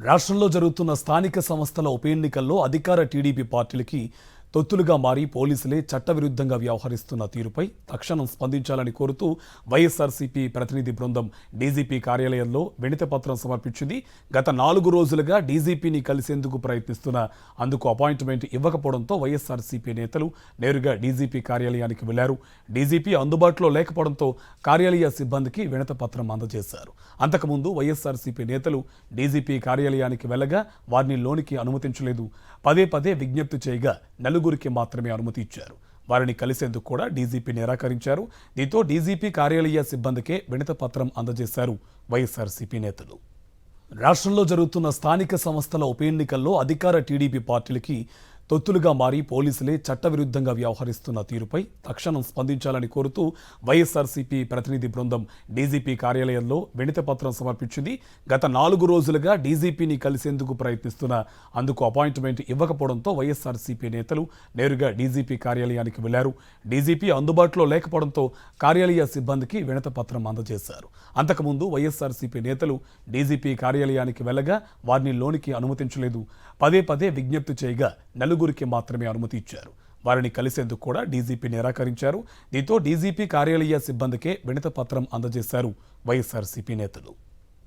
రాష్ట్రంలో జరుగుతున్న స్థానిక సంస్థల ఉప ఎన్నికల్లో అధికార టీడీపీ పార్టీలకి తొత్తులుగా మారి పోలీసులే చట్టవిరుద్ధంగా వ్యవహరిస్తున్న తీరుపై తక్షణం స్పందించాలని కోరుతూ వైఎస్ఆర్సీపీ ప్రతినిధి బృందం డీజీపీ కార్యాలయంలో వినతిపత్రం సమర్పించింది. గత 4 రోజులుగా డీజీపీని కలిసేందుకు ప్రయత్నిస్తున్న అందుకు అపాయింట్మెంట్ ఇవ్వకపోవడంతో వైఎస్ఆర్సీపీ నేతలు నేరుగా డీజీపీ కార్యాలయానికి వెళ్లారు. డీజీపీ అందుబాటులో లేకపోవడంతో కార్యాలయ సిబ్బందికి వినతిపత్రం అందజేశారు. అంతకుముందు వైఎస్ఆర్సీపీ నేతలు డీజీపీ కార్యాలయానికి వెళ్లగా వారిని లోనికి అనుమతించలేదు. పదే విజ్ఞప్తి చేయగా నలుగురికి మాత్రమే అనుమతి ఇచ్చారు. వారిని కలిసేందుకు కూడా డీజీపీ నిరాకరించారు. దీంతో డీజీపీ కార్యాలయ సిబ్బందికే వినతిపత్రం అందజేశారు వైఎస్ఆర్సీపీ నేతలు. రాష్ట్రంలో జరుగుతున్న స్థానిక సంస్థల ఉప ఎన్నికల్లో అధికార టీడీపీ పార్టీలకి తొత్తులుగా మారి పోలీసులే చట్టవిరుద్ధంగా వ్యవహరిస్తున్న తీరుపై తక్షణం స్పందించాలని కోరుతూ వైఎస్ఆర్సీపీ ప్రతినిధి బృందం డీజీపీ కార్యాలయంలో వినతిపత్రం సమర్పించింది. గత 4 రోజులుగా డీజీపీని కలిసేందుకు ప్రయత్నిస్తున్న అందుకు అపాయింట్మెంట్ ఇవ్వకపోవడంతో వైఎస్ఆర్సీపీ నేతలు నేరుగా డీజీపీ కార్యాలయానికి వెళ్లారు. డీజీపీ అందుబాటులో లేకపోవడంతో కార్యాలయ సిబ్బందికి వినతిపత్రం అందజేశారు. అంతకుముందు వైఎస్ఆర్సీపీ నేతలు డీజీపీ కార్యాలయానికి వెళ్లగా వారిని లోనికి అనుమతించలేదు. పదే విజ్ఞప్తి చేయగా నలుగురికి మాత్రమే అనుమతి ఇచ్చారు. వారిని కలిసేందుకు కూడా డీజీపీ నిరాకరించారు. దీంతో డీజీపీ కార్యాలయ సిబ్బందికే వినతిపత్రం అందజేశారు వైఎస్ఆర్సీపీ నేతలు.